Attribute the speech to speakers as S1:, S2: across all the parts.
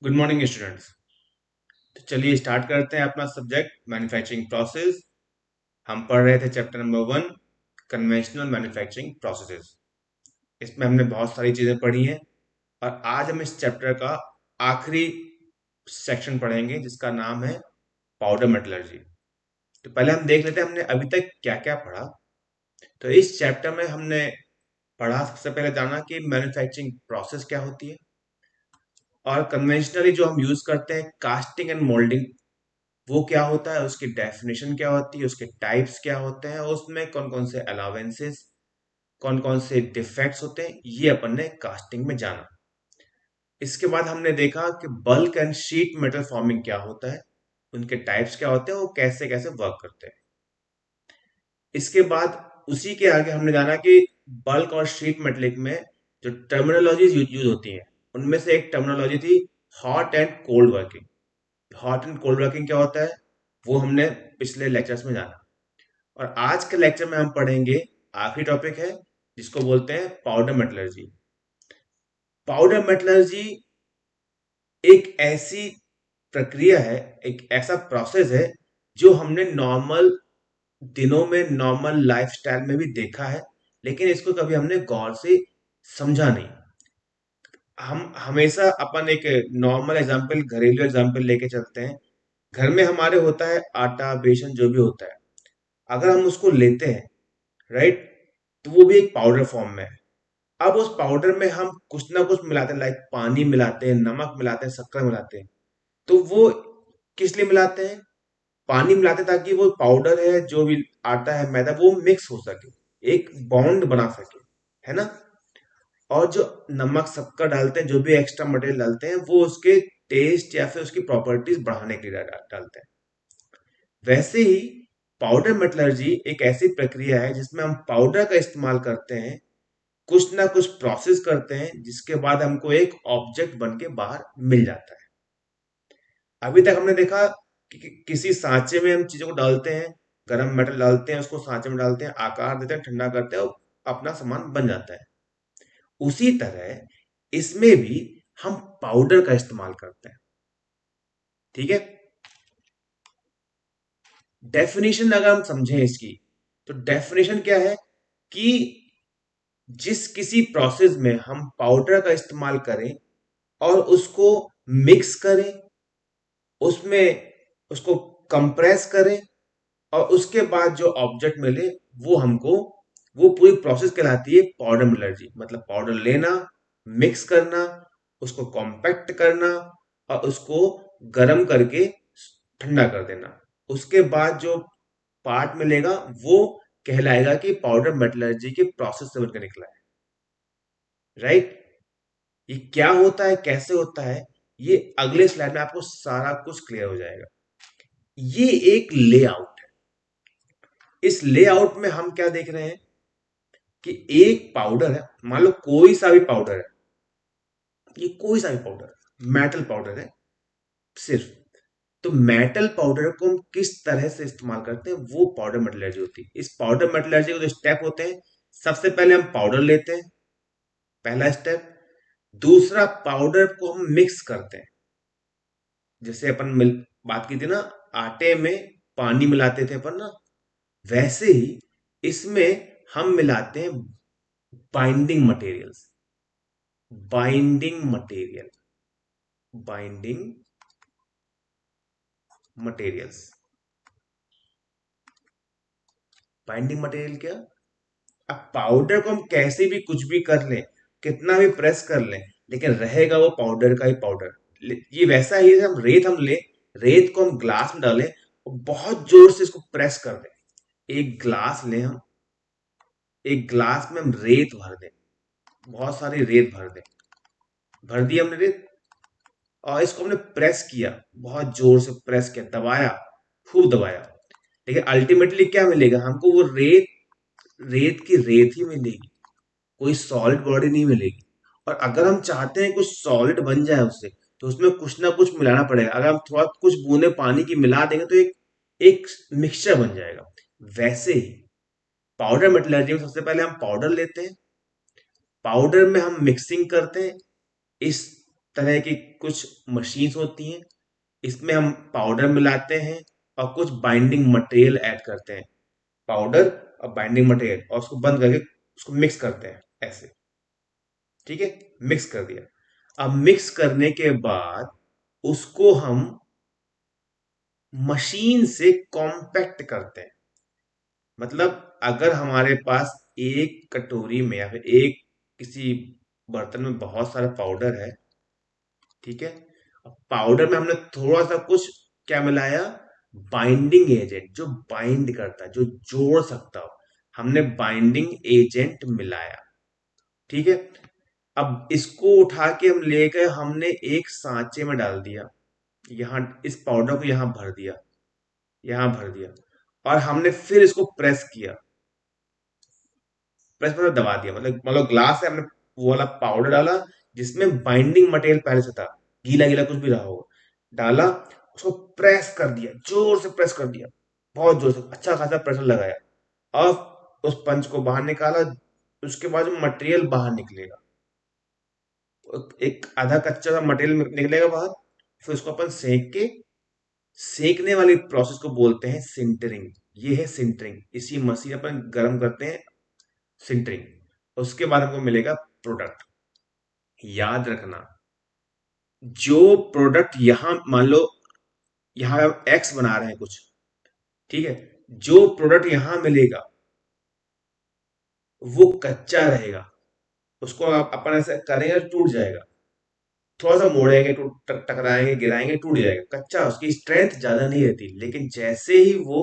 S1: Good morning students. तो चलिए start करते हैं अपना सब्जेक्ट मैन्युफैक्चरिंग प्रोसेस। हम पढ़ रहे थे chapter number 1, conventional manufacturing processes. इसमें हमने बहुत सारी चीजें पढ़ी हैं और आज हम इस चैप्टर का आखिरी सेक्शन पढ़ेंगे जिसका नाम है पाउडर मेटलर्जी। तो पहले हम देख लेते हैं हमने अभी तक क्या क्या पढ़ा। तो इस चैप्टर में हमने पढ़ा, सबसे पहले जाना कि मैन्युफैक्चरिंग प्रोसेस क्या होती है, और कन्वेंशनली जो हम यूज करते हैं कास्टिंग एंड मोल्डिंग, वो क्या होता है, उसकी डेफिनेशन क्या होती है, उसके टाइप्स क्या होते हैं, और उसमें कौन कौन से अलावेंसेस, कौन कौन से डिफेक्ट्स होते हैं, ये अपन ने कास्टिंग में जाना। इसके बाद हमने देखा कि bulk and sheet metal forming क्या होता है, उनके टाइप्स क्या होते हैं, वो कैसे कैसे वर्क करते हैं। इसके बाद उसी के आगे हमने जाना कि बल्क और शीट मेटलिक में जो टर्मिनोलॉजीज यूज होती हैं, उनमें से एक टर्मिनोलॉजी थी hot and cold working. Hot and cold working क्या होता है, वो हमने पिछले लेक्चर्स में जाना। और आज के लेक्चर में हम पढ़ेंगे, आखिरी टॉपिक है जिसको बोलते हैं पाउडर मेटलर्जी। पाउडर मेटलर्जी एक ऐसी प्रक्रिया है, एक ऐसा प्रोसेस है जो हमने नॉर्मल दिनों में, नॉर्मल लाइफस्टाइल में भी देखा है, लेकिन इसको कभी हमने गौर से समझा नहीं। हम हमेशा अपन एक नॉर्मल एग्जांपल, घरेलू एग्जांपल लेके चलते हैं। घर में हमारे होता है आटा, बेसन, जो भी होता है, अगर हम उसको लेते हैं, राइट, तो वो भी एक पाउडर फॉर्म में है। अब उस पाउडर में हम कुछ ना कुछ मिलाते हैं, लाइक पानी मिलाते हैं, नमक मिलाते हैं, शक्कर मिलाते हैं। तो वो किस लिए मिलाते हैं? पानी मिलाते हैं ताकि वो पाउडर है, जो भी आटा है, मैदा, वो मिक्स हो सके, एक बॉन्ड बना सके, है ना। और जो नमक, शक्कर डालते हैं, जो भी एक्स्ट्रा मटेरियल डालते हैं, वो उसके टेस्ट या फिर उसकी प्रॉपर्टीज बढ़ाने के लिए डालते हैं। वैसे ही पाउडर मेटलर्जी एक ऐसी प्रक्रिया है जिसमें हम पाउडर का इस्तेमाल करते हैं, कुछ ना कुछ प्रोसेस करते हैं, जिसके बाद हमको एक ऑब्जेक्ट बन के बाहर मिल जाता है। अभी तक हमने देखा कि किसी सांचे में हम चीजों को डालते हैं, गरम मेटल डालते हैं, उसको सांचे में डालते हैं, आकार देते हैं, ठंडा करते हैं और अपना सामान बन जाता है। उसी तरह इसमें भी हम पाउडर का इस्तेमाल करते हैं। ठीक है। डेफिनेशन अगर हम समझें इसकी, तो डेफिनेशन क्या है कि जिस किसी प्रोसेस में हम पाउडर का इस्तेमाल करें और उसको मिक्स करें, उसमें उसको कंप्रेस करें, और उसके बाद जो ऑब्जेक्ट मिले, वो हमको, वो पूरी प्रोसेस कहलाती है पाउडर मेटलर्जी। मतलब पाउडर लेना, मिक्स करना, उसको कॉम्पैक्ट करना, और उसको गर्म करके ठंडा कर देना। उसके बाद जो पार्ट मिलेगा वो कहलाएगा कि पाउडर मेटलर्जी के प्रोसेस से बनकर निकला है, राइट। ये क्या होता है, कैसे होता है, ये अगले स्लाइड में आपको सारा कुछ क्लियर हो जाएगा। ये एक लेआउट है। इस लेआउट में हम क्या देख रहे हैं कि एक पाउडर है, मान लो कोई सा भी पाउडर है, ये कोई सा भी पाउडर, मेटल पाउडर है सिर्फ। तो मेटल पाउडर को हम किस तरह से इस्तेमाल करते हैं, वो पाउडर मेटलर्जी होती है। इस पाउडर मेटलर्जी के जो स्टेप होते हैं, सबसे पहले हम पाउडर लेते हैं, पहला स्टेप। दूसरा, पाउडर को हम मिक्स करते हैं। जैसे अपन बात की थी ना, आटे में पानी मिलाते थे अपन ना, वैसे ही इसमें हम मिलाते हैं binding materials. Binding material, binding materials, binding material क्या? अब पाउडर को हम कैसे भी कुछ भी कर लें, कितना भी प्रेस कर लें, लेकिन रहेगा वो पाउडर का ही पाउडर। ये वैसा ही है, हम रेत हम ले, रेत को हम ग्लास में डालें और बहुत जोर से इसको प्रेस कर दें। एक ग्लास लें हम, एक ग्लास में हम रेत भर दें, बहुत सारी रेत भर दें, भर दी हमने रेत, और इसको हमने प्रेस किया, बहुत जोर से प्रेस किया, दबाया, खूब दबाया। लेकिन अल्टीमेटली क्या मिलेगा हमको? वो रेत, रेत की रेत ही मिलेगी, कोई सॉलिड बॉडी नहीं मिलेगी। और अगर हम चाहते हैं कुछ सॉलिड बन जाए उससे, तो उसमें कुछ ना कुछ मिलाना पड़ेगा। अगर हम थोड़ा कुछ बूंदे पानी की मिला देंगे तो एक एक मिक्सचर बन जाएगा। वैसे ही पाउडर मेटलर्जी में सबसे पहले हम पाउडर लेते हैं, पाउडर में हम मिक्सिंग करते हैं, इस तरह की कुछ मशीन्स होती हैं, इसमें हम पाउडर मिलाते हैं और कुछ बाइंडिंग मटेरियल ऐड करते हैं, पाउडर और बाइंडिंग मटेरियल, और उसको बंद करके उसको मिक्स करते हैं ऐसे। ठीक है, मिक्स कर दिया। अब मिक्स करने के बाद उसको हम मशीन से कॉम्पैक्ट करते हैं। मतलब अगर हमारे पास एक कटोरी में या फिर एक किसी बर्तन में बहुत सारा पाउडर है, ठीक है, पाउडर में हमने थोड़ा सा कुछ क्या मिलाया, बाइंडिंग एजेंट, जो बाइंड करता है, जो जोड़ सकता हो, हमने बाइंडिंग एजेंट मिलाया। ठीक है, अब इसको उठा के हम ले गए, हमने एक सांचे में डाल दिया, यहाँ इस पाउडर को यहाँ भर दिया, यहाँ भर दिया, और हमने फिर इसको प्रेस किया। प्रेस मतलब दबा दिया, मतलब ग्लास से हमने वो वाला पाउडर डाला जिसमें बाइंडिंग मटेरियल पहले से था, गीला गीला कुछ भी रहा होगा, डाला, उसको प्रेस कर दिया, जोर से प्रेस कर दिया, बहुत जोर से, अच्छा खासा प्रेशर लगाया, और उस पंच को बाहर निकाला। उसके बाद जो मटेरियल बाहर निकलेगा, एक आधा कच्चा सा मटेरियल निकलेगा बाहर, फिर उसको अपन सेक के, सेकने वाली प्रोसेस को बोलते हैं सिंटरिंग। ये है सिंटरिंग, इसी मशीन अपन गर्म करते हैं, सिंटरिंग। उसके बाद हमको मिलेगा प्रोडक्ट। याद रखना, जो प्रोडक्ट यहां मान लो, यहां एक्स बना रहे हैं कुछ, ठीक है, जो प्रोडक्ट यहां मिलेगा वो कच्चा रहेगा, उसको आप अपन ऐसे करेंगे तो टूट जाएगा, थोड़ा सा मोड़ेंगे, टकराएंगे, गिराएंगे, टूट जाएगा, कच्चा, उसकी स्ट्रेंथ ज्यादा नहीं रहती। लेकिन जैसे ही वो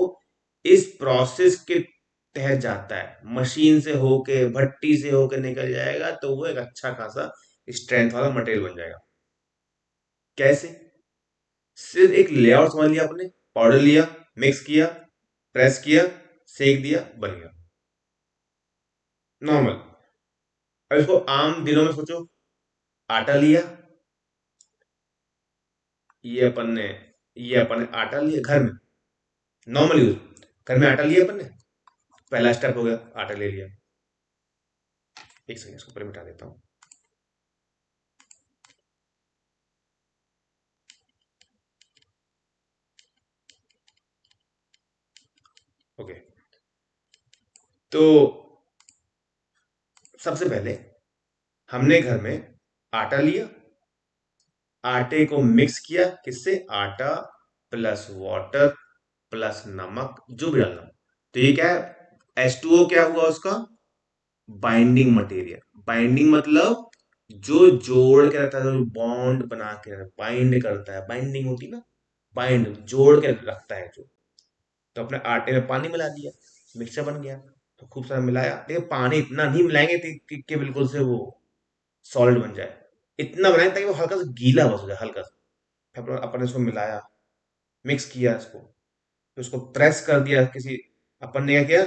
S1: इस प्रोसेस के तहत जाता है, मशीन से होके, भट्टी से होके निकल जाएगा, तो वो एक अच्छा खासा स्ट्रेंथ वाला मटेरियल बन जाएगा। कैसे? सिर्फ एक लेआउट समझ लिया आपने, पाउडर लिया, मिक्स किया, प्रेस किया, सेक दिया, बन गया, नॉर्मल। अब इसको आम दिनों में सोचो, आटा लिया, ये अपन ने ये अपन ने आटा लिया घर में, नॉर्मल यूज, घर में आटा लिया अपन ने, पहला स्टेप हो गया, आटा ले लिया। एक सेकंड, इसको ऊपर मिटा देता हूँ। ओके, तो सबसे पहले हमने घर में आटा लिया, आटे को मिक्स किया, किससे, आटा प्लस वाटर प्लस नमक, जो भी डालना। तो ये क्या है, H2O क्या हुआ उसका, बाइंडिंग मटेरियल। बाइंडिंग मतलब जो जोड़ के रखता है, जो बॉन्ड बना के बाइंड करता है, बाइंडिंग होती है ना, बाइंड, जोड़ के रखता है जो। तो अपने आटे में पानी मिला दिया, मिक्सचर बन गया। तो खूब सारा मिलाया, देखिए पानी इतना नहीं मिलाएंगे कि बिल्कुल से वो सॉलिड बन जाए, इतना बनाएंगे ताकि वो हल्का सा गीला बस हो जाए, हल्का सा। फिर अपन ने इसको मिलाया, मिक्स किया इसको, फिर उसको प्रेस कर दिया किसी, अपन ने क्या किया,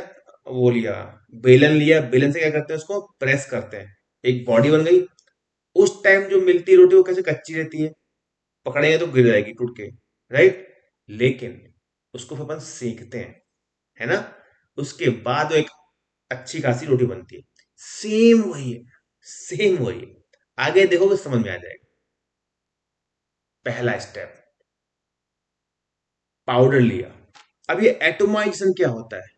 S1: वो लिया, बेलन लिया, बेलन से क्या करते हैं, उसको प्रेस करते हैं, एक बॉडी बन गई। उस टाइम जो मिलती है रोटी वो कैसे कच्ची रहती है, पकड़ेंगे तो गिर जाएगी टूट के, राइट। लेकिन उसको फिर अपन सेकते हैं, है ना, उसके बाद वो एक अच्छी खासी रोटी बनती है। सेम वही है, सेम वही है, आगे देखोगे समझ में आ जाएगा। पहला स्टेप, पाउडर लिया। अब ये एटोमाइजेशन क्या होता है,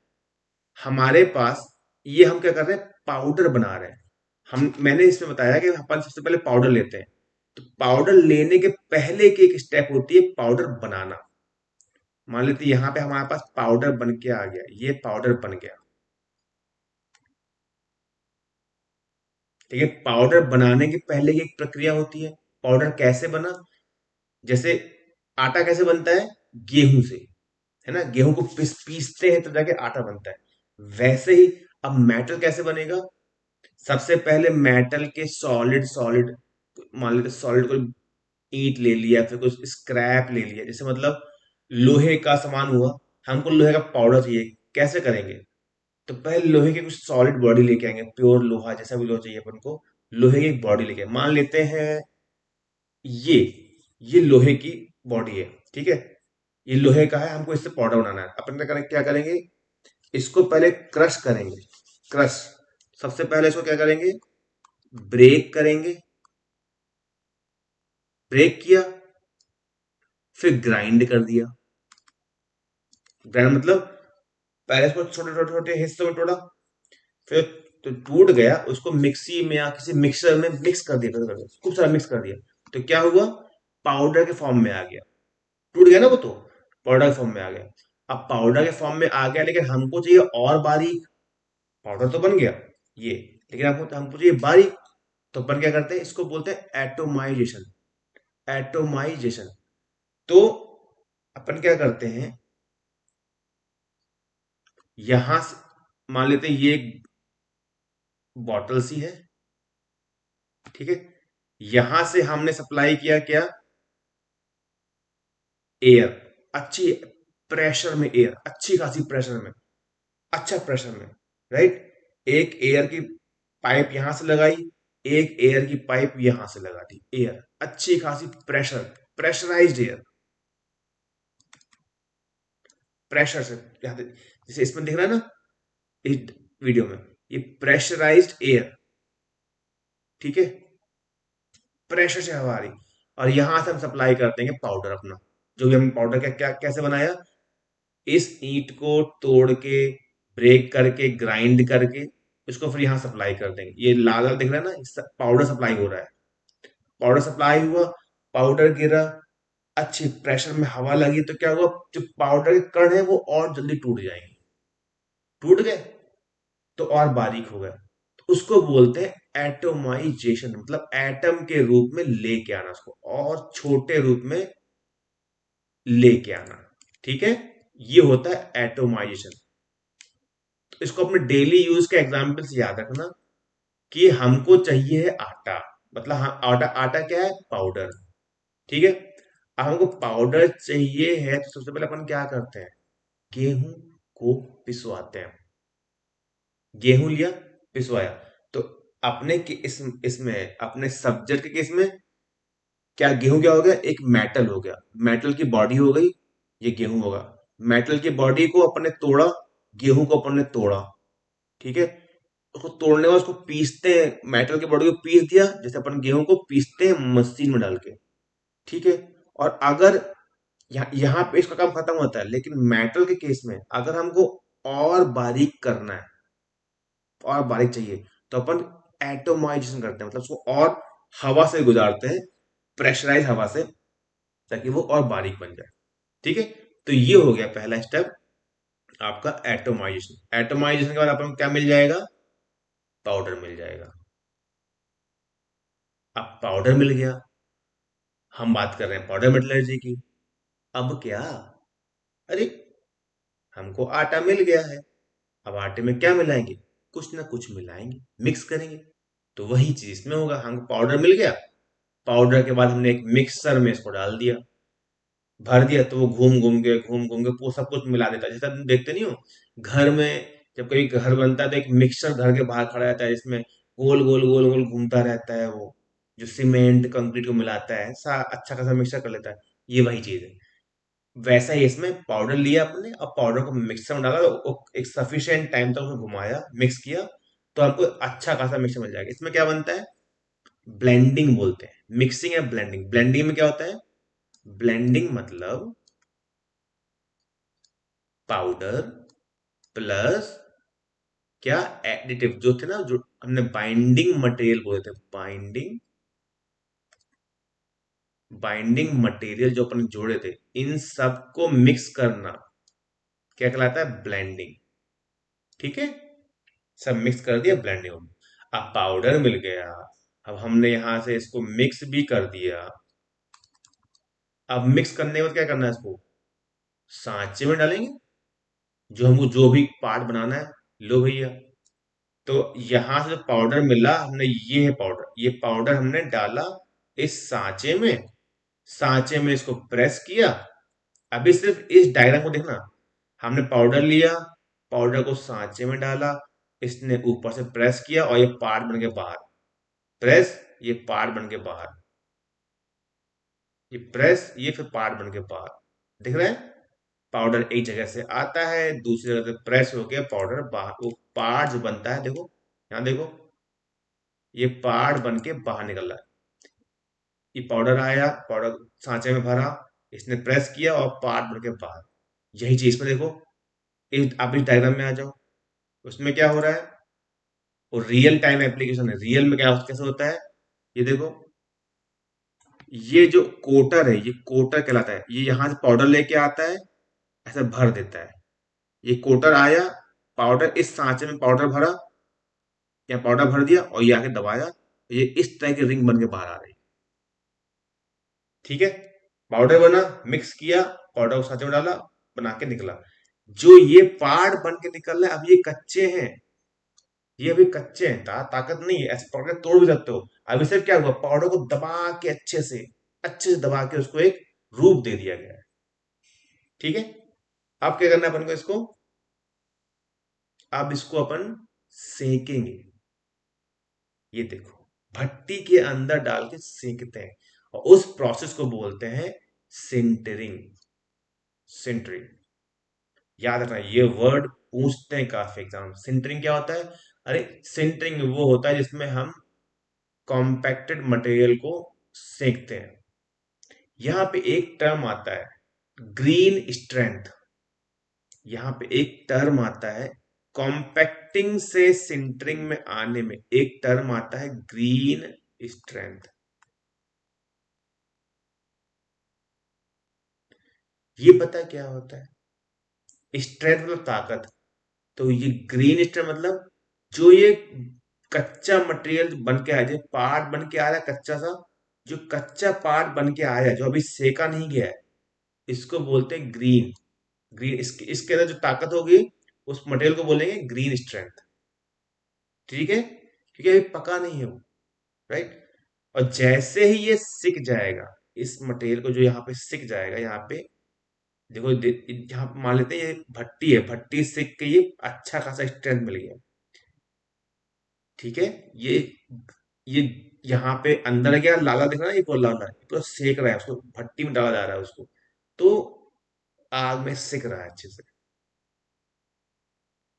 S1: हमारे पास, ये हम क्या कर रहे हैं, पाउडर बना रहे हैं। मैंने इसमें बताया कि अपन सबसे पहले पाउडर लेते हैं, तो पाउडर लेने के पहले की एक स्टेप होती है पाउडर बनाना। मान लेते हैं यहाँ पे हमारे पास पाउडर बन के आ गया, ये पाउडर बन गया, ठीक है। पाउडर बनाने के पहले की एक प्रक्रिया होती है, पाउडर कैसे बना, जैसे आटा कैसे बनता है, गेहूं से, है ना, गेहूं को पीसते हैं तो जाके आटा बनता है। वैसे ही अब मेटल कैसे बनेगा, सबसे पहले मेटल के सॉलिड सॉलिड, मान लेते सॉलिड को, ईंट ले लिया, फिर कुछ स्क्रैप ले लिया, जैसे मतलब लोहे का सामान हुआ, हमको लोहे का पाउडर चाहिए, कैसे करेंगे, तो पहले लोहे की कुछ सॉलिड बॉडी लेके आएंगे, प्योर लोहा, जैसा भी लोहा चाहिए अपन को, लोहे की एक बॉडी लेके, मान लेते हैं ये ये लोहे की बॉडी है, ठीक है, ये लोहे का है, हमको इससे पाउडर बनाना है। अपन क्या करेंगे, इसको पहले क्रश करेंगे, क्रश, सबसे पहले इसको क्या करेंगे, ब्रेक करेंगे, ब्रेक किया, फिर ग्राइंड कर दिया। ग्राइंड मतलब पहले इसको छोटे छोटे छोटे हिस्सों में तोड़ा, फिर तो टूट गया, उसको मिक्सी में या किसी मिक्सर में मिक्स कर दिया, खूब सारा मिक्स कर दिया। तो क्या हुआ, पाउडर के फॉर्म में आ गया। टूट गया ना वो, तो पाउडर के फॉर्म में आ गया। अब पाउडर के फॉर्म में आ गया, लेकिन हमको चाहिए और बारीक। पाउडर तो बन गया ये, लेकिन हमको हमको चाहिए बारीक। तो अपन क्या करते हैं, इसको बोलते हैं एटोमाइजेशन। एटोमाइजेशन। तो अपन क्या करते हैं, यहां से मान लेते हैं ये एक बॉटल सी है, ठीक है। यहां से हमने सप्लाई किया क्या, एयर, अच्छी प्रेशर में, एयर अच्छी खासी प्रेशर में, अच्छा प्रेशर में, राइट। एक एयर की पाइप यहां से लगाई, एक एयर की पाइप यहां से लगा दी। एयर अच्छी खासी प्रेशर, प्रेशराइज्ड एयर, प्रेशर से। जैसे इसमें दिख रहा है ना, इस वीडियो में, ये प्रेशराइज्ड एयर, ठीक है। प्रेशर से हवा आ रही, और यहां से हम सप्लाई कर देंगे पाउडर अपना। जो भी हम पाउडर क्या क्या कैसे बनाया, इस ईंट को तोड़ के, ब्रेक करके, ग्राइंड करके, इसको फिर यहाँ सप्लाई कर देंगे। ये लाल लाल दिख रहा है ना, पाउडर सप्लाई हो रहा है। पाउडर सप्लाई हुआ, पाउडर गिरा, अच्छी प्रेशर में हवा लगी, तो क्या हुआ, जो पाउडर के कण है वो और जल्दी टूट जाएंगे। टूट गए तो और बारीक हो गए, तो उसको बोलते हैं एटोमाइजेशन। मतलब एटम के रूप में लेके आना उसको, और छोटे रूप में लेके आना, ठीक है। ये होता है एटोमाइजेशन। तो इसको अपने डेली यूज के एग्जाम्पल से याद रखना, कि हमको चाहिए है आटा। मतलब हाँ, आटा, आटा क्या है, पाउडर, ठीक है। अब हमको पाउडर चाहिए है, तो सबसे पहले अपन क्या करते हैं, गेहूं को पिसवाते हैं। गेहूं लिया, पिसवाया। तो अपने के इसमें अपने सब्जेक्ट के केस में, क्या गेहूं क्या हो गया, एक मेटल हो गया, मेटल की बॉडी हो गई, ये गेहूं होगा। मेटल की बॉडी को अपन ने तोड़ा, गेहूं को अपन ने तोड़ा, ठीक है। उसको तोड़ने के बाद उसको पीसते हैं, मेटल की बॉडी को पीस दिया, जैसे अपन गेहूं को पीसते हैं मशीन में डाल के, ठीक है। और अगर यहाँ पे इसका काम खत्म होता है, लेकिन मेटल के केस में अगर हमको और बारीक करना है, और बारीक चाहिए, तो अपन एटोमाइजेशन करते हैं। मतलब उसको और हवा से गुजारते हैं, प्रेशराइज हवा से, ताकि वो और बारीक बन जाए, ठीक है। तो ये हो गया पहला स्टेप आपका, एटोमाइजेशन। एटोमाइजेशन के बाद अपन को क्या मिल जाएगा, पाउडर मिल जाएगा। अब पाउडर मिल गया, हम बात कर रहे हैं पाउडर मेटलर्जी की। अब क्या, अरे हमको आटा मिल गया है, अब आटे में क्या मिलाएंगे, कुछ ना कुछ मिलाएंगे, मिक्स करेंगे। तो वही चीज इसमें होगा, हमको पाउडर मिल गया, पाउडर के बाद हमने एक मिक्सर में इसको डाल दिया, भर दिया, तो वो घूम घूम के वो सब कुछ मिला देता है। जैसा तुम देखते नहीं हो घर में, जब कभी घर बनता है तो एक मिक्सर घर के बाहर खड़ा रहता है, जिसमें गोल गोल गोल गोल घूमता रहता है वो, जो सीमेंट कंक्रीट को मिलाता है, अच्छा खासा मिक्सर कर लेता है। ये वही चीज है। वैसा ही इसमें पाउडर लिया अपने, और पाउडर को मिक्सर में डाला, एक सफिशिएंट टाइम तक उसको घुमाया, मिक्स किया, तो हमको अच्छा खासा मिक्सर मिल जाएगा। इसमें क्या बनता है, ब्लेंडिंग बोलते हैं। मिक्सिंग या ब्लेंडिंग, ब्लेंडिंग में क्या होता है, ब्लेंडिंग मतलब पाउडर प्लस क्या, एडिटिव जो थे ना, जो हमने बाइंडिंग मटेरियल बोले थे, बाइंडिंग मटेरियल जो अपन जोड़े थे, इन सबको मिक्स करना क्या कहलाता है, ब्लेंडिंग, ठीक है। सब मिक्स कर दिया, ब्लेंडिंग हो गई। अब पाउडर मिल गया, अब हमने यहां से इसको मिक्स भी कर दिया। अब मिक्स करने के बाद क्या करना है, इसको सांचे में डालेंगे, जो हमको जो भी पार्ट बनाना है, लो भैया। तो यहां से जो पाउडर मिला हमने, ये है पाउडर, ये पाउडर हमने डाला इस सांचे में, सांचे में इसको प्रेस किया। अभी सिर्फ इस डायग्राम को देखना, हमने पाउडर लिया, पाउडर को सांचे में डाला, इसने ऊपर से प्रेस किया, और ये पार्ट बन के बाहर, प्रेस, ये पार्ट बन के बाहर, ये प्रेस, ये फिर पार्ट बन के बाहर, दिख रहा है। पाउडर एक जगह से आता है, दूसरी जगह से प्रेस होके पाउडर बाहर, वो पार्ट जो बनता है, देखो यहाँ देखो, ये पार्ट बन के बाहर निकल रहा है। ये पाउडर आया, पाउडर सांचे में भरा, इसने प्रेस किया और पार्ट बन के बाहर। यही चीज में देखो, आप इस डायग्राम में आ जाओ, उसमें क्या हो रहा है, वो रियल टाइम एप्लीकेशन है। रियल में क्या कैसे होता है, ये देखो, ये जो कोटर है, ये कोटर कहलाता है। ये यहाँ से पाउडर लेके आता है, ऐसे भर देता है। ये कोटर आया, पाउडर इस सांचे में पाउडर भरा, या पाउडर भर दिया और ये आके दबाया, ये इस तरह की रिंग बन के बाहर आ रही। ठीक है, पाउडर बना, मिक्स किया, पाउडर को सांचे में डाला, बना के निकला। जो ये पार्ट बन के निकल रहा है, अब ये कच्चे हैं, ये अभी कच्चे हैं, ताकत नहीं है, ऐसे पकड़ के तोड़ भी सकते हो। अभी सिर्फ क्या हुआ, पाउडर को दबा के अच्छे से दबा के उसको एक रूप दे दिया गया है। ठीक है, अब क्या करना है अपन को, इसको अब इसको अपन सेकेंगे। ये देखो, भट्टी के अंदर डाल के सेकते हैं, और उस प्रोसेस को बोलते हैं सिंटरिंग। सिंटरिंग, याद रखना, ये वर्ड पूछते हैं काफी एग्जाम। सिंटरिंग क्या होता है? अरे, सिंटरिंग वो होता है जिसमें हम कॉम्पैक्टेड मटेरियल को सेकते हैं। यहां पे एक टर्म आता है, ग्रीन स्ट्रेंथ। यहां पे एक टर्म आता है, कॉम्पैक्टिंग से सिंटरिंग में आने में एक टर्म आता है, ग्रीन स्ट्रेंथ। ये पता है क्या होता है? स्ट्रेंथ मतलब ताकत। तो ये ग्रीन स्ट्रेंथ मतलब, जो ये कच्चा मटेरियल बन के आया, जो पार्ट बन के आ रहा है कच्चा सा, जो कच्चा पार्ट बन के आया है, जो अभी सेका नहीं गया है, इसको बोलते हैं ग्रीन। ग्रीन, इसके अंदर जो ताकत होगी, उस मटेरियल को बोलेंगे ग्रीन स्ट्रेंथ। ठीक है, क्योंकि अभी पका नहीं है वो, राइट। और जैसे ही ये सिक जाएगा, इस मटेरियल को जो यहाँ पे सिक जाएगा, यहाँ पे देखो, यहाँ पे मान लेते हैं ये भट्टी है, भट्टी सिक के ये अच्छा खासा स्ट्रेंथ मिल गया। ठीक है, ये यहाँ पे अंदर क्या लाला दिख रहा है, ये पूरा लाला है, पूरा सेक रहा है, उसको भट्टी में डाला जा रहा है उसको, तो आग में सिक रहा है अच्छे से,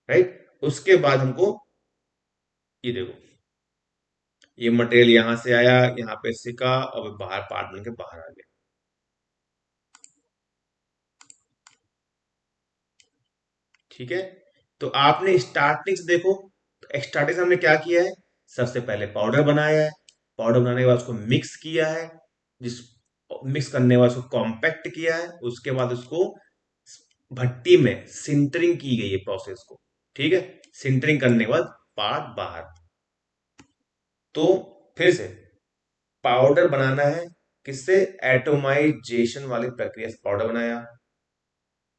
S1: राइट। उसके बाद हमको, ये देखो, ये मटेरियल यहाँ से आया, यहाँ पे सिका और बाहर पार्ट बन के बाहर आ गया। ठीक है, तो आपने स्टार्टिंग से देखो, स्टार्टिंग से हमने क्या किया है, सबसे पहले पाउडर बनाया है, पाउडर बनाने के बाद उसको मिक्स किया है, जिस मिक्स करने के बाद उसको कॉम्पैक्ट किया है, उसके बाद उसको भट्टी में सिंटरिंग की गई है प्रोसेस को। ठीक है, सिंटरिंग करने के बाद पार्ट बाहर। तो फिर से पाउडर बनाना है, किससे? एटोमाइजेशन वाली प्रक्रिया से पाउडर बनाया।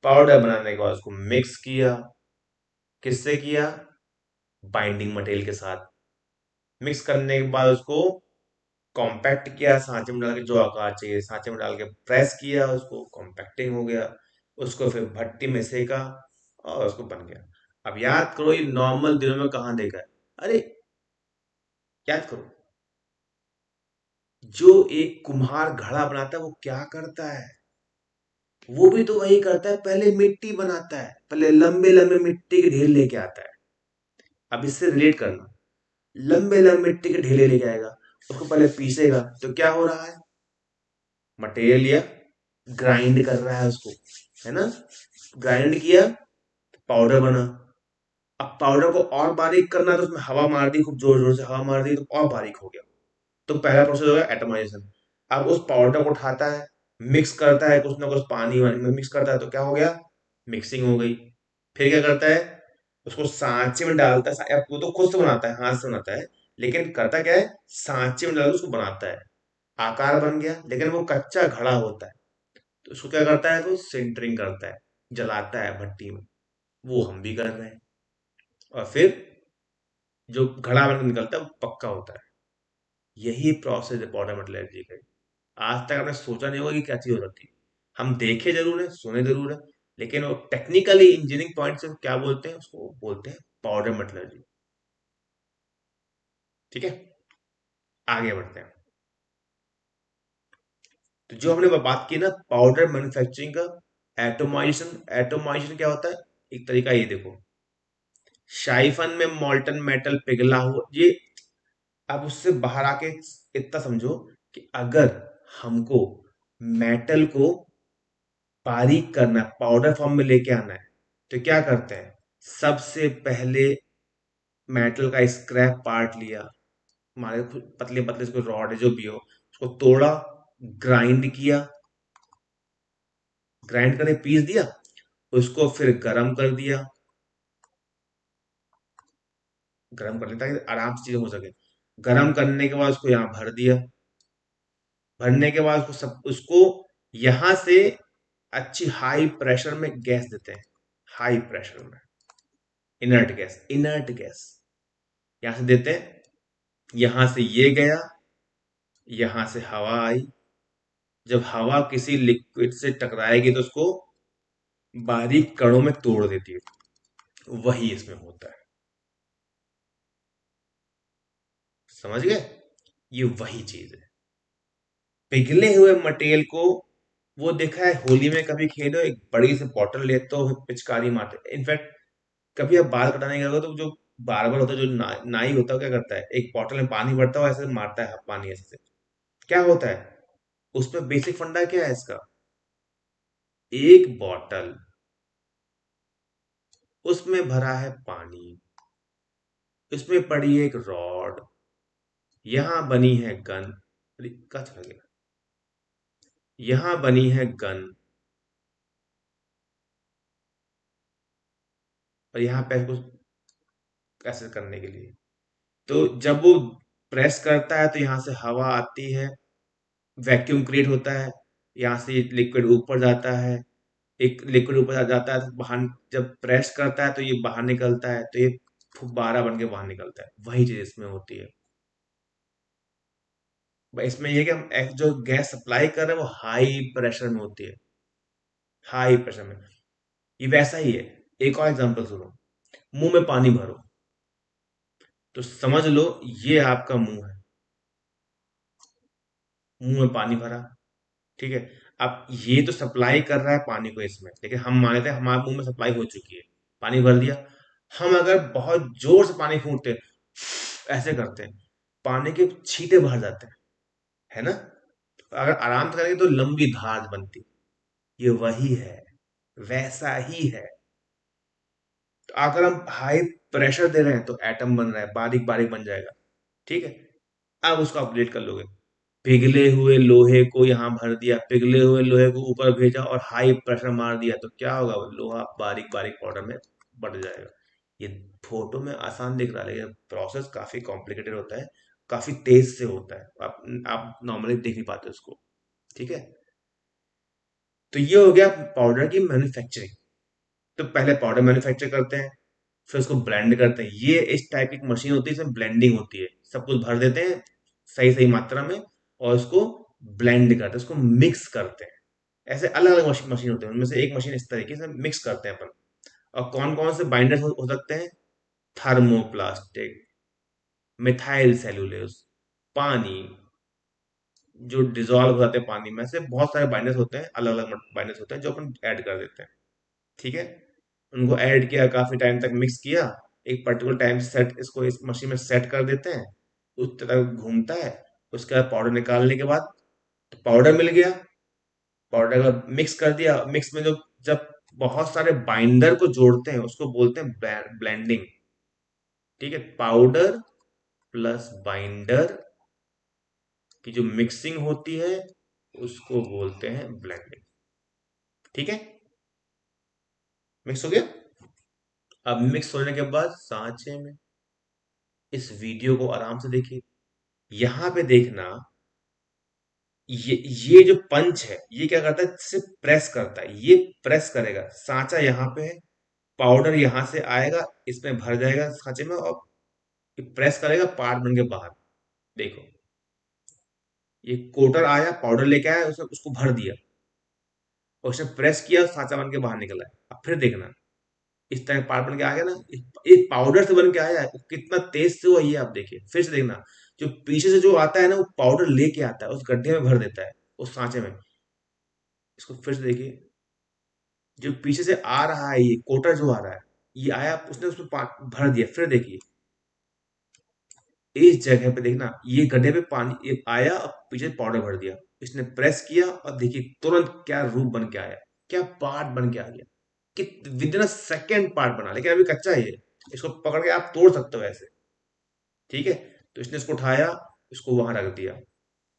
S1: पाउडर बनाने के बाद उसको मिक्स किया, किससे किया? बाइंडिंग मटेरियल के साथ। मिक्स करने के बाद उसको कॉम्पैक्ट किया, सांचे में डाल के, जो आकार चाहिए सांचे में डाल के प्रेस किया, उसको कॉम्पैक्टिंग हो गया। उसको फिर भट्टी में सेका और उसको बन गया। अब याद करो, ये नॉर्मल दिनों में कहाँ देखा है? अरे, याद करो, जो एक कुम्हार घड़ा बनाता है वो क्या करता है? वो भी तो वही करता है, पहले मिट्टी बनाता है, पहले लंबे लंबे मिट्टी के ढेर लेके आता है। अब इससे रिलेट करना, लंबे लंबे मिट्टी के ढेले लेके आएगा, उसको पहले पीसेगा, तो क्या हो रहा है? मटेरियल लिया, ग्राइंड कर रहा है उसको, है ना। ग्राइंड किया, पाउडर बना। अब पाउडर को और बारीक करना है, तो उसमें हवा मार दी, खूब जोर जोर से हवा मार दी, तो और बारीक हो गया। तो पहला प्रोसेस हो गया एटमाइजेशन। अब उस पाउडर को उठाता है, मिक्स करता है, कुछ ना कुछ पानी वानी में मिक्स करता है, तो क्या हो गया? मिक्सिंग हो गई। फिर क्या करता है? उसको सांचे में डालता है, वो तो खुद से बनाता है, हाथ से बनाता है, लेकिन करता क्या है, सांचे में डाल के उसको बनाता है, आकार बन गया, लेकिन वो कच्चा घड़ा होता है। तो उसको क्या करता है, तो सिंटरिंग करता है, जलाता है भट्टी में। वो हम भी कर रहे हैं, और फिर जो घड़ा बन के निकलता है वो पक्का होता है। यही प्रोसेस है पाउडर मेटलर्जी का। आज तक आपने सोचा नहीं होगा कि क्या चीज हो सकती है। हम देखे जरूर है, सुने जरूर है, लेकिन वो टेक्निकली इंजीनियरिंग पॉइंट से क्या बोलते हैं, उसको बोलते हैं पाउडर मेटलर्जी। ठीक है, आगे बढ़ते हैं। तो जो हमने बात की ना पाउडर मैन्युफैक्चरिंग का, एटोमाइजेशन। एटोमाइजेशन क्या होता है? एक तरीका ये देखो, शाइफन में मॉल्टन मेटल पिघला हुआ, ये अब उससे बाहर आके इतना समझो कि अगर हमको मेटल को बारीक करना है, पाउडर फॉर्म में लेके आना है, तो क्या करते हैं? सबसे पहले मेटल का स्क्रैप पार्ट लिया, हमारे पतले पतले उसको रॉड जो भी हो, उसको तोड़ा, ग्राइंड किया, ग्राइंड करके पीस दिया, उसको फिर गरम कर दिया, गरम कर लिया ताकि आराम से चीजें हो सके। गरम करने के बाद उसको यहाँ भर दिया, भरने के बाद उसको सब उसको यहाँ से अच्छी हाई प्रेशर में गैस देते हैं, हाई प्रेशर में, इनर्ट गैस, इनर्ट गैस यहाँ से देते हैं। यहाँ से ये गया, यहाँ से हवा आई, जब हवा किसी लिक्विड से टकराएगी तो उसको बारीक कणों में तोड़ देती है, वही इसमें होता है। समझ गए? ये वही चीज है। पिघले हुए मटेरियल को, वो देखा है होली में कभी खेलो, एक बड़ी सी बॉटल लेते हो, पिचकारी मारते, इनफैक्ट कभी आप बाल कटाने गए हो तो जो बार्बर होता है, जो नाई होता है, क्या करता है, एक बॉटल में पानी भरता है, ऐसे मारता है पानी ऐसे से। क्या होता है उसमें? बेसिक फंडा क्या है इसका? एक बॉटल, उसमें भरा है पानी, उसमें पड़ी है एक रॉड, यहां बनी है गन, अरे कहाँ चला गया, यहां बनी है गन, और यहाँ पे कुछ ऐसे करने के लिए। तो जब वो प्रेस करता है तो यहाँ से हवा आती है, वैक्यूम क्रिएट होता है, यहाँ से लिक्विड ऊपर जाता है, एक लिक्विड ऊपर जाता है तो बाहर, जब प्रेस करता है तो ये बाहर निकलता है, तो ये फुब्बारा बन के बाहर निकलता है, वही चीज इसमें होती है। इसमें ये कि हम जो गैस सप्लाई कर रहे हैं वो हाई प्रेशर में होती है, हाई प्रेशर में। ये वैसा ही है। एक और एग्जांपल सुनो, मुंह में पानी भरो, तो समझ लो ये आपका मुंह है, मुंह में पानी भरा, ठीक है। अब ये तो सप्लाई कर रहा है पानी को इसमें, लेकिन हम मान लेते हैं हमारे मुंह में सप्लाई हो चुकी है, पानी भर दिया। हम अगर बहुत जोर से पानी फूंकते हैं, ऐसे करते हैं, पानी के छींटे भर जाते हैं, है ना? अगर आराम से करेंगे तो लंबी धार बनती। ये वही है, वैसा ही है। तो अगर हम हाई प्रेशर दे रहे हैं तो एटम बन रहा है, बारीक बारीक बन जाएगा, ठीक है। अब उसको अपडेट कर लोगे, पिघले हुए लोहे को यहाँ भर दिया, पिघले हुए लोहे को ऊपर भेजा और हाई प्रेशर मार दिया, तो क्या होगा? वो लोहा बारीक बारीक पाउडर में बढ़ जाएगा। ये फोटो में आसान दिख रहा है, लेकिन प्रोसेस काफी कॉम्प्लिकेटेड होता है, काफी तेज से होता है, आप नॉर्मली देख नहीं पाते उसको, ठीक है। तो ये हो गया पाउडर की मैन्युफैक्चरिंग। तो पहले पाउडर मैन्युफैक्चर करते हैं, फिर उसको ब्लेंड करते हैं। ये इस टाइप की मशीन होती है, इसमें ब्लेंडिंग होती है, सब कुछ भर देते हैं सही सही मात्रा में, और उसको ब्लेंड करते हैं, उसको मिक्स करते हैं। ऐसे अलग अलग मशीन होते हैं, उनमें से एक मशीन इस तरीके से मिक्स करते हैं अपन। और कौन कौन से बाइंडर्स हो सकते हैं? थर्मोप्लास्टिक, मिथाइल सेलुलोज, पानी, जो डिजोल्व हो जाते हैं पानी में, से बहुत सारे बाइंडर्स होते हैं, अलग अलग बाइंडर्स होते हैं जो अपन ऐड कर देते हैं, ठीक है। उनको ऐड किया, काफी टाइम तक मिक्स किया, एक पर्टिकुलर टाइम सेट, इसको इस मशीन में सेट कर देते हैं, उस तरह घूमता है। उसके बाद पाउडर निकालने के बाद, तो पाउडर मिल गया, पाउडर का मिक्स कर दिया, मिक्स में जो, जब बहुत सारे बाइंडर को जोड़ते हैं उसको बोलते हैं ब्लेंडिंग, ठीक है। पाउडर प्लस बाइंडर की जो मिक्सिंग होती है उसको बोलते हैं ब्लेंडिंग, ठीक है। मिक्स हो गया। अब मिक्स होने के बाद सांचे में, इस वीडियो को आराम से देखिए, यहां पे देखना, ये जो पंच है ये क्या करता है? सिर्फ प्रेस करता है, ये प्रेस करेगा, सांचा यहाँ पे है, पाउडर यहाँ से आएगा, इसमें भर जाएगा सांचे में, और प्रेस करेगा, पार्ट बन के बाहर। देखो, ये कोटर आया, पाउडर लेके आया, उसने उसको भर दिया, और उसने प्रेस किया, सांचा बन के बाहर निकला है। अब फिर देखना, इस तरह पार्ट बन के आ गया ना, एक पाउडर से बन के आया है, वो कितना तेज से हुआ ये आप देखिए। फिर से देखना, जो पीछे से जो आता है ना, वो पाउडर लेके आता है, उस गड्ढे में भर देता है, उस सांचे में। इसको फिर से देखिए, जो पीछे से आ रहा है, ये कोटर जो आ रहा है, ये आया, उसने उसमें भर दिया। फिर देखिए, इस जगह पे देखना, ये गड्ढे पे पानी ये आया और पीछे पाउडर भर दिया, इसने प्रेस किया और देखिए तुरंत क्या रूप बन के आया, क्या पार्ट बन के आ गया, कि with in a second part बना, लेकिन अभी कच्चा है ये, इसको पकड़ के आप तोड़ सकते हो ऐसे। ठीक है, तो इसने इसको उठाया, इसको वहां रख दिया।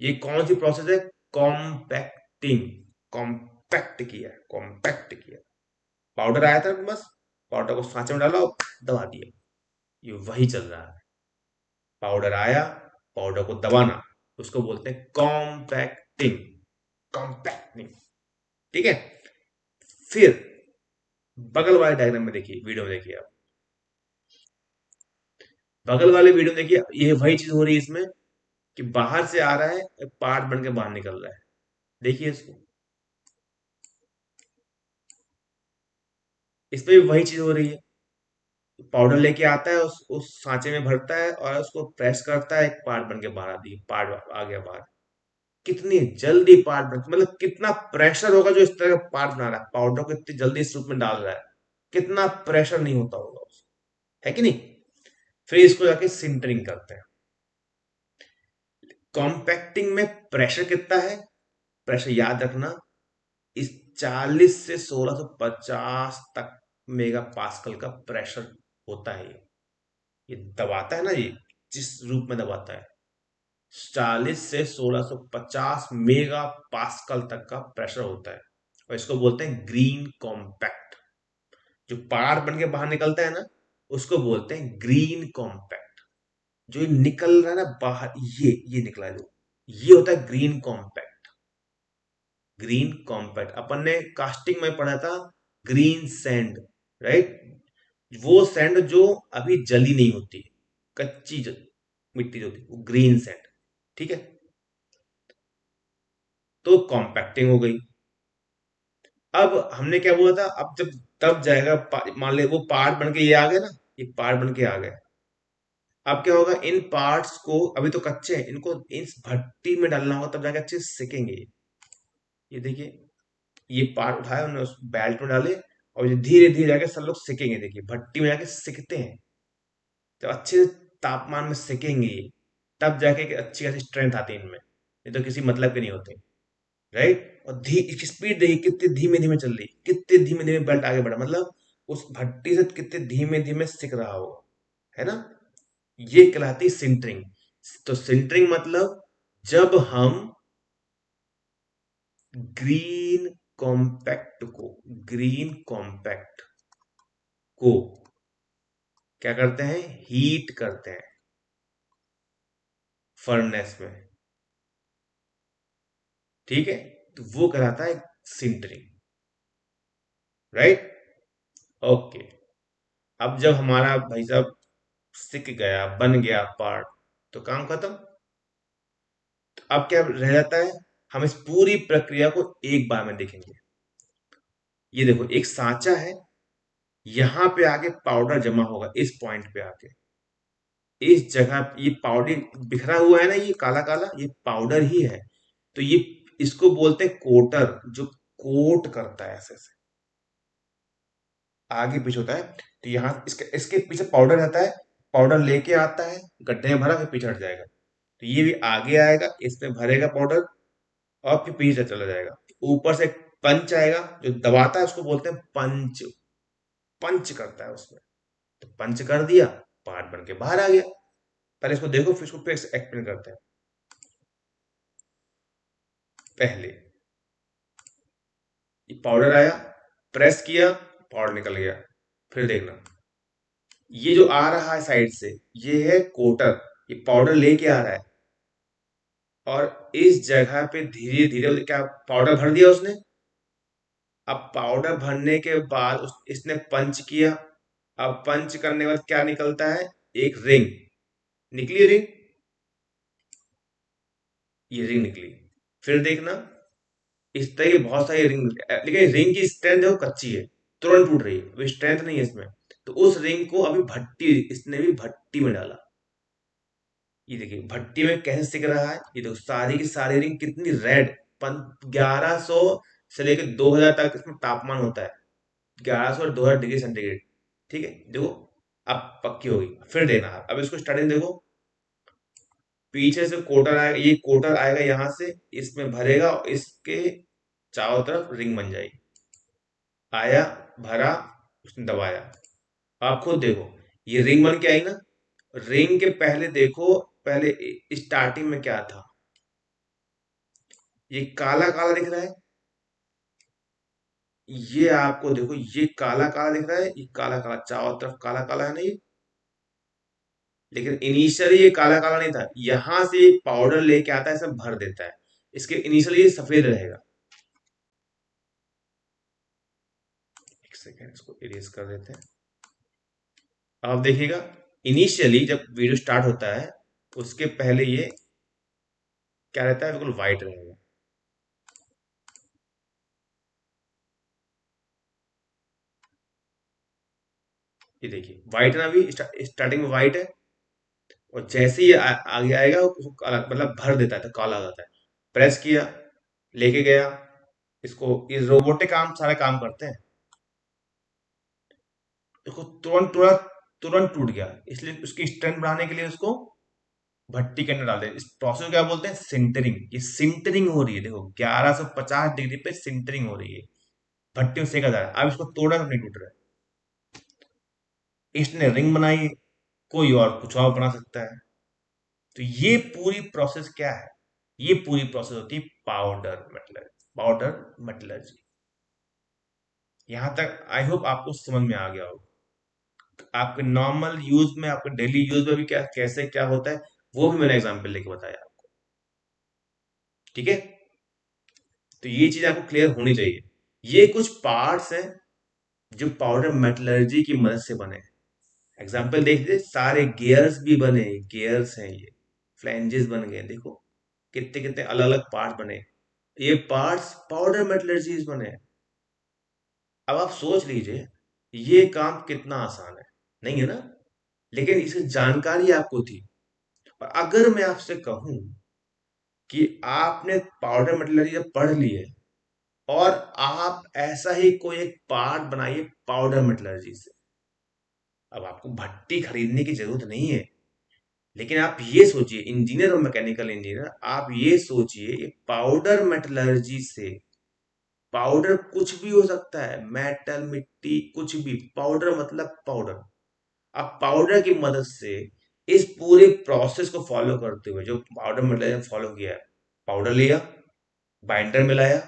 S1: ये कौन सी प्रोसेस है? कॉम्पैक्टिंग। कॉम्पैक्ट किया, कॉम्पैक्ट किया। पाउडर आया था बस, पाउडर को सांचे में डाला और दबा दिया। ये वही चल रहा है। पाउडर आया, पाउडर को दबाना, उसको बोलते हैं कॉम्पैक्टिंग। कॉम्पैक्टिंग। ठीक है। फिर बगल वाले डायग्राम में देखिए, वीडियो में देखिए आप, बगल वाले वीडियो में देखिए, ये वही चीज हो रही है इसमें, कि बाहर से आ रहा है, पार्ट बन के बाहर निकल रहा है। देखिए इसको, इसमें भी वही चीज हो रही है। पाउडर लेके आता है, उस सांचे में भरता है और उसको प्रेस करता है, एक पार्ट बन के बाहर आती है, पार्ट आ गया बाहर। कितनी जल्दी पार्ट बन, मतलब कितना प्रेशर होगा जो इस तरह का पार्ट बना रहा है, पाउडर को इतनी जल्दी इस रूप में डाल रहा है, कितना प्रेशर नहीं होता होगा उसको, है कि नहीं। फिर इसको जाके सिंटरिंग करते हैं। कॉम्पैक्टिंग में प्रेशर कितना है? प्रेशर याद रखना, इस 40 से 1650 तक मेगा पास्कल का प्रेशर होता है। ये दबाता है ना, ये जिस रूप में दबाता है, 40 से 1650 मेगा पास्कल तक का प्रेशर होता है, और इसको बोलते हैं ग्रीन कॉम्पैक्ट। जो पार बन के बाहर निकलता है ना, उसको बोलते हैं ग्रीन कॉम्पैक्ट। जो ये निकल रहा है ना बाहर, ये निकला है जो, ये होता है ग्रीन कॉम्पैक्ट। ग्रीन कॉम्पैक्ट अपन ने कास्टिंग में पढ़ा था, ग्रीन सैंड, राइट। वो सैंड जो अभी जली नहीं होती, कच्ची मिट्टी जो होती है, वो ग्रीन सैंड। ठीक है, तो कॉम्पैक्टिंग हो गई। अब हमने क्या बोला था, अब जब तब जाएगा मान ले वो पार्ट बन के ये आ गया ना, ये पार्ट बन के आ गया। अब क्या होगा, इन पार्ट्स को अभी तो कच्चे हैं, इनको इस भट्टी में डालना होगा, तब जाके अच्छे से सिकेंगे ये देखिए, ये पार्ट उठाए उन्होंने उस बेल्ट में डाले, और ये धीरे धीरे जाके सब लोग सिकेंगे, देखिए भट्टी में जाके सिकते हैं, जब अच्छे तापमान में सिकेंगे ये, तब जाके एक अच्छी खासी स्ट्रेंथ आती है इनमें, ये तो किसी मतलब के नहीं होते, राइट। और इसकी स्पीड देखिए कितनी धीमे धीमे चल रही, कितने धीमे धीमे बेल्ट आगे बढ़ा, मतलब उस भट्टी से कितने धीमे धीमे सिक रहा होगा, है ना। ये कहलाती है सिंटरिंग। तो सिंटरिंग मतलब जब हम ग्रीन कॉम्पैक्ट को ग्रीन कॉम्पैक्ट को क्या करते हैं, हीट करते हैं फर्नेस में। ठीक है, तो वो कहलाता है सिंटरिंग, राइट। ओके, अब जब हमारा भाई साहब सिक गया, बन गया पार्ट, तो काम खत्म। तो अब क्या रह जाता है, हम इस पूरी प्रक्रिया को एक बार में देखेंगे। ये देखो, एक सांचा है, यहां पे आके पाउडर जमा होगा, इस पॉइंट पे आके, इस जगह ये पाउडर बिखरा हुआ है ना, ये काला काला, ये पाउडर ही है। तो ये, इसको बोलते हैं कोटर, जो कोट करता है ऐसे ऐसे, आगे पीछे होता है। तो यहाँ इसके इसके पीछे पाउडर रहता है, पाउडर लेके आता है, गड्ढे में भरा, फिर पीछे हट जाएगा। तो ये भी आगे आएगा, इसमें भरेगा पाउडर, और फिर पीछे चला जाएगा। ऊपर से एक पंच आएगा जो दबाता है, उसको बोलते हैं पंच। पंच करता है उसमें, तो पंच कर दिया, पार्ट बन के बाहर आ गया। पहले इसको देखो, फिर इसको फिर एक्सप्लेन करते हैं। पहले ये पाउडर आया, प्रेस किया, पाउडर निकल गया। फिर देखना, ये जो आ रहा है साइड से, ये है कोटर, ये पाउडर लेके आ रहा है, और इस जगह पे धीरे धीरे क्या पाउडर भर दिया उसने। अब पाउडर भरने के बाद इसने पंच किया। अब पंच करने के बाद क्या निकलता है, एक रिंग निकली, रिंग, ये रिंग निकली। फिर देखना, इस तरह की बहुत सारी रिंग, लेकिन रिंग की स्ट्रेंथ है वो कच्ची है, तुरंत टूट रही है, वो स्ट्रेंथ नहीं है इसमें। तो उस रिंग को अभी भट्टी, इसने भी भट्टी में डाला। ये देखिए भट्टी में कैसे सिक रहा है, ये देखो सारी की सारी रिंग कितनी रेड, 1100 से लेकर 2000 तक इसमें तापमान होता है, 1100 और 2000 डिग्री सेंटीग्रेड। ठीक है, देखो अब पक्की होगी। फिर देखना, अब इसको स्टार्टिंग देखो, पीछे से कोटर आएगा, ये कोटर आएगा यहाँ से, इसमें भरेगा और इसके चारों तरफ रिंग बन जाएगी। आया, भरा, उसने दबाया। आप खुद देखो, ये रिंग बन के आई ना। रिंग के पहले देखो, पहले स्टार्टिंग में क्या था, ये काला काला दिख रहा है। ये आपको देखो, ये काला काला दिख रहा है, ये काला काला चारों तरफ काला काला है ना ये। लेकिन इनिशियली ये काला काला नहीं था, यहां से एक पाउडर लेके आता है, सब भर देता है। इसके इनिशियली ये सफेद रहेगा। एक सेकेंड, इसको इरेज कर देते हैं। आप देखिएगा, इनिशियली जब वीडियो स्टार्ट होता है, उसके पहले ये क्या रहता है, बिल्कुल व्हाइट रहेगा। ये देखिए व्हाइट है ना, अभी स्टार्टिंग में व्हाइट है। और जैसे ही आगे आएगा, उसको मतलब भर देता है तो काला हो जाता है। प्रेस किया, लेके गया, इसको, ये रोबोटिक काम सारे काम करते हैं। देखो तुरंत तुरंत तुरंत टूट गया। इसलिए उसकी स्ट्रेंथ बढ़ाने के लिए उसको भट्टी के अंदर डाल दे। इस प्रोसेस को क्या बोलते हैं, सिंटरिंग। ये सिंटरिंग हो रही है, देखो 1150 डिग्री पे सिंटरिंग हो रही है। भट्टी में सेका जा रहा है। अब इसको तोड़ा तो नहीं टूट रहा है। इसने रिंग बनाई, कोई और कुछ और बना सकता है। तो ये पूरी प्रोसेस क्या है, ये पूरी प्रोसेस होती है पाउडर मेटलर्जी। Powder metallurgy. यहां तक आई होप आपको समझ में आ गया हो। आपके नॉर्मल यूज में, आपके डेली यूज में भी क्या कैसे क्या होता है, वो भी मैंने एग्जांपल लेके बताया आपको। ठीक है, तो ये चीज आपको क्लियर होनी चाहिए। ये कुछ पार्ट्स हैं जो पाउडर मेटलर्जी की मदद से बने। एग्जांपल देख लीजिए, सारे गियर्स भी बने, गियर्स हैं ये। फ्लैंजेस बन गए, देखो कितने कितने अलग अलग पार्ट बने। ये पार्ट्स पाउडर मेटलर्जी बने हैं। अब आप सोच लीजिए, ये काम कितना आसान है, नहीं है ना। लेकिन इसकी जानकारी आपको थी। और अगर मैं आपसे कहूं कि आपने पाउडर मेटलर्जी जब पढ़ ली है, और आप ऐसा ही कोई एक पार्ट बनाइए पाउडर मेटलर्जी से। अब आपको भट्टी खरीदने की जरूरत नहीं है। लेकिन आप ये सोचिए, इंजीनियर और मैकेनिकल इंजीनियर, आप ये सोचिए पाउडर मेटलर्जी से, पाउडर कुछ भी हो सकता है, मेटल, मिट्टी, कुछ भी। पाउडर मतलब पाउडर। अब पाउडर की मदद से इस पूरे प्रोसेस को फॉलो करते हुए, जो पाउडर मेटलर्जी ने फॉलो किया है, पाउडर लिया, बाइंडर मिलाया,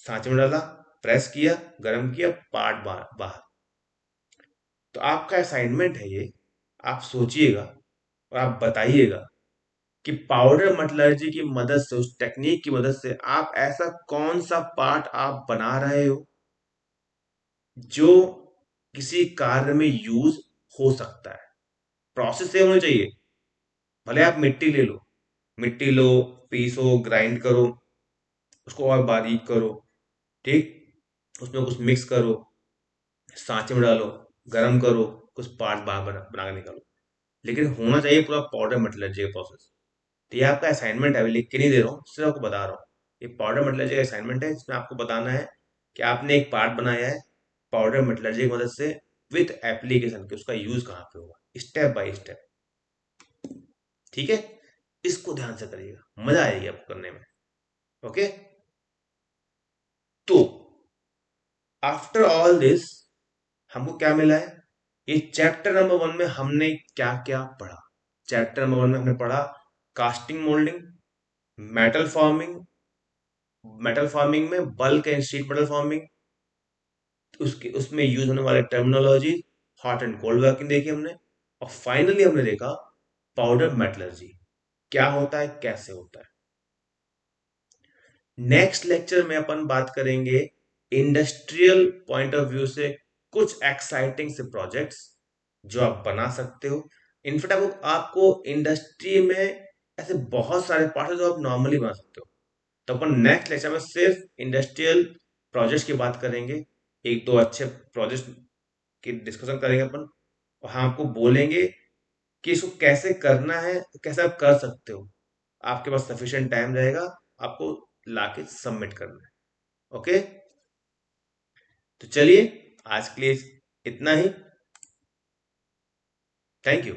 S1: सांचे में डाला, प्रेस किया, गर्म किया, पार्ट बाहर बाहर। तो आपका असाइनमेंट है ये। आप सोचिएगा और आप बताइएगा कि पाउडर मेटलर्जी की मदद से, उस टेक्निक की मदद से, आप ऐसा कौन सा पार्ट आप बना रहे हो जो किसी कार्य में यूज हो सकता है। प्रोसेस सेम होनी चाहिए। भले आप मिट्टी ले लो, मिट्टी लो, पीसो, ग्राइंड करो, उसको और बारीक करो, ठीक, उसमें कुछ मिक्स करो, सांचे में डालो, गरम करो, कुछ पार्ट बाहर बना के निकालो। लेकिन होना चाहिए पूरा पाउडर मेटलर्जी का प्रोसेस। तो ये आपका असाइनमेंट है, अभी लिख के नहीं दे रहा हूँ, सिर्फ आपको बता रहा हूँ। ये पाउडर मेटलर्जी का असाइनमेंट है, इसमें आपको बताना है कि आपने एक पार्ट बनाया है पाउडर मेटलर्जी की मदद से, विथ एप्लीकेशन के, उसका यूज कहाँ पे होगा, स्टेप बाय स्टेप। ठीक है, इसको ध्यान से करिएगा, मजा आएगी आपको करने में। ओके, तो आफ्टर ऑल दिस हमको क्या मिला है, ये चैप्टर नंबर 1 में हमने क्या क्या पढ़ा। चैप्टर नंबर 1 में हमने पढ़ा casting moulding, metal forming, metal forming में bulk and sheet metal forming, उसके उसमें यूज होने वाले terminology, hot and cold working देखी हमने। और फाइनली हमने देखा पाउडर मेटलर्जी क्या होता है, कैसे होता है। नेक्स्ट लेक्चर में अपन बात करेंगे इंडस्ट्रियल पॉइंट ऑफ व्यू से कुछ एक्साइटिंग से प्रोजेक्ट्स जो आप बना सकते हो। इनफैक्ट आपको इंडस्ट्री में ऐसे बहुत सारे पार्ट है जो आप नॉर्मली बना सकते हो। तो अपन नेक्स्ट लेक्चर में सिर्फ इंडस्ट्रियल प्रोजेक्ट्स की बात करेंगे। एक दो अच्छे प्रोजेक्ट्स की डिस्कशन करेंगे अपन। और हाँ, आपको बोलेंगे कि इसको कैसे करना है, कैसे आप कर सकते हो। आपके पास सफिशिएंट टाइम रहेगा, आपको लाके सबमिट करना है। ओके, तो चलिए आज के लिए इतना ही। Thank you.